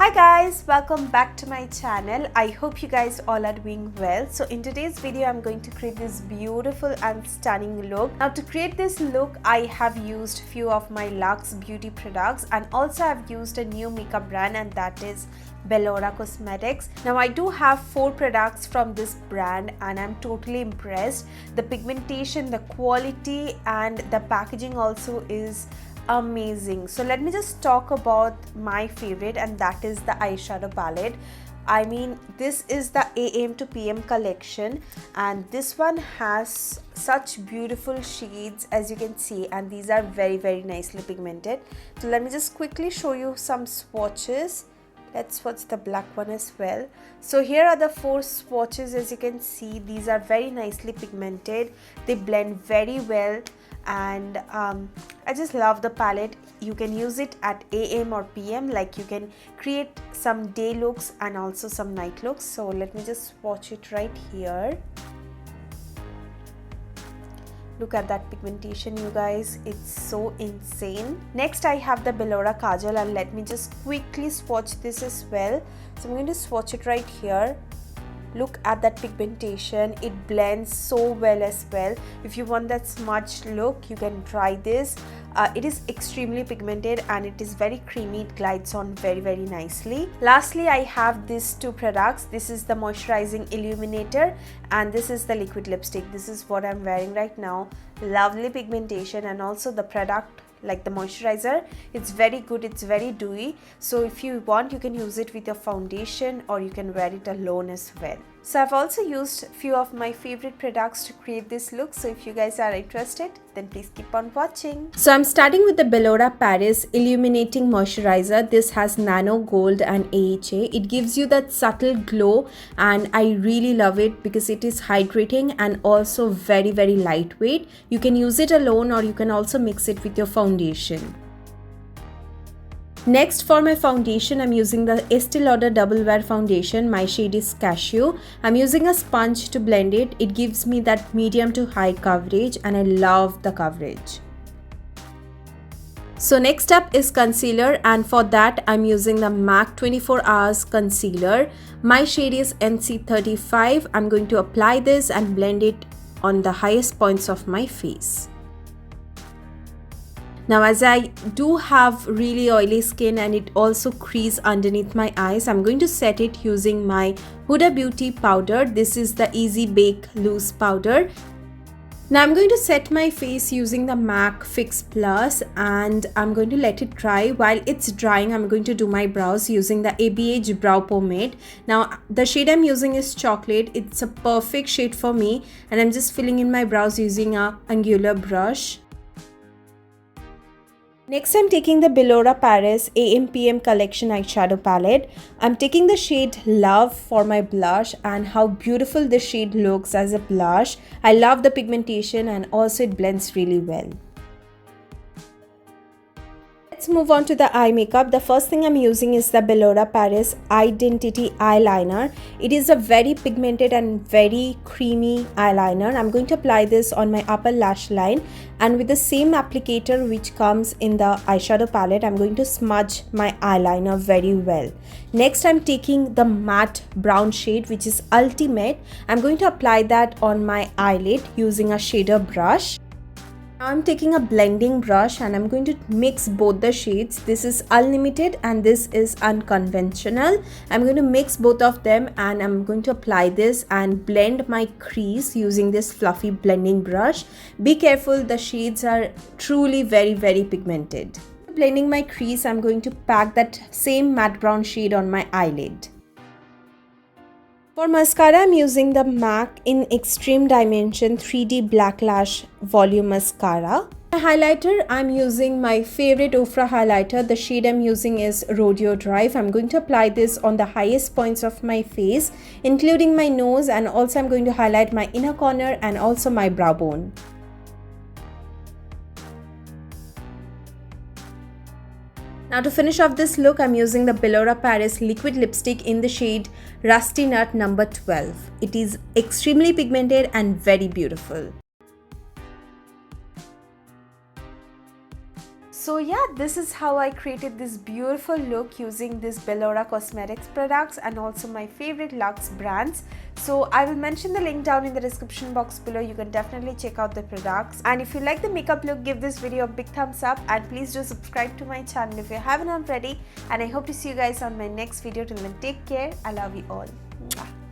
Hi guys, welcome back to my channel. I hope you guys all are doing well. So in today's video I'm going to create this beautiful and stunning look. Now to create this look I have used few of my Luxe beauty products, and also I've used a new makeup brand, and that is Bilora Cosmetics. Now I do have 4 products from this brand and I'm totally impressed. The pigmentation, the quality and the packaging also is amazing. So let me just talk about my favorite, and that is the eyeshadow palette. I mean, this is the AM to PM collection, and this one has such beautiful shades as you can see, and these are very nicely pigmented. So let me just quickly show you some swatches. Let's swatch the black one as well. So here are the 4 swatches. As you can see, these are very nicely pigmented. They blend very well, and I just love the palette. You can use it at AM or PM, like you can create some day looks and also some night looks. So let me just swatch it right here. Look at that pigmentation, you guys, it's so insane. Next I have the Bilora Kajal, and let me just quickly swatch this as well. So I'm going to swatch it right here. Look at that pigmentation, it blends so well as well. If you want that smudged look, you can try this. It is extremely pigmented and it is very creamy. It glides on very nicely. Lastly, I have these 2 products. This is the moisturizing illuminator and this is the liquid lipstick. This is what I'm wearing right now. Lovely pigmentation, and also the product, like the moisturizer, it's very good, it's very dewy. So if you want, you can use it with your foundation or you can wear it alone as well. So I've also used few of my favorite products to create this look. So if you guys are interested, then please keep on watching. So I'm starting with the Bilora Paris Illuminating Moisturizer. This has nano gold and AHA. It gives you that subtle glow, and I really love it because it is hydrating and also very lightweight. You can use it alone or you can also mix it with your foundation. Next, for my foundation, I'm using the Estee Lauder Double Wear Foundation. My shade is Cashew. I'm using a sponge to blend it. It gives me that medium to high coverage and I love the coverage. So next up is concealer, and for that I'm using the MAC 24 Hours Concealer. My shade is NC35. I'm going to apply this and blend it on the highest points of my face. Now, as I do have really oily skin and it also creases underneath my eyes, I'm going to set it using my Huda Beauty powder. This is the Easy Bake Loose powder. Now I'm going to set my face using the MAC Fix Plus, and I'm going to let it dry. While it's drying, I'm going to do my brows using the ABH Brow Pomade. Now the shade I'm using is Chocolate. It's a perfect shade for me, and I'm just filling in my brows using a angular brush. Next, I'm taking the Bilora Paris AM PM Collection Eyeshadow Palette. I'm taking the shade Love for my blush, and how beautiful this shade looks as a blush. I love the pigmentation and also it blends really well. Let's move on to the eye makeup. The first thing I'm using is the Bilora Paris Identity Eyeliner. It is a very pigmented and very creamy eyeliner. I'm going to apply this on my upper lash line, and with the same applicator which comes in the eyeshadow palette, I'm going to smudge my eyeliner very well. Next, I'm taking the matte brown shade which is Ultimate. I'm going to apply that on my eyelid using a shader brush. Now I'm taking a blending brush and I'm going to mix both the shades. This is Unlimited and this is Unconventional. I'm going to mix both of them and I'm going to apply this and blend my crease using this fluffy blending brush. Be careful, the shades are truly very pigmented. Blending my crease, I'm going to pack that same matte brown shade on my eyelid. For mascara, I'm using the MAC in Extreme Dimension 3D Black Lash Volume Mascara. My highlighter, I'm using my favorite Ofra highlighter. The shade I'm using is Rodeo Drive. I'm going to apply this on the highest points of my face, including my nose, and also I'm going to highlight my inner corner and also my brow bone. Now to finish off this look, I'm using the Bilora Paris liquid lipstick in the shade Rusty Nut number 12. It is extremely pigmented and very beautiful. So yeah, this is how I created this beautiful look using this Bilora Cosmetics products and also my favorite Luxe brands. So I will mention the link down in the description box below. You can definitely check out the products. And if you like the makeup look, give this video a big thumbs up and please do subscribe to my channel if you haven't already. And I hope to see you guys on my next video. Till then, take care. I love you all. Mwah.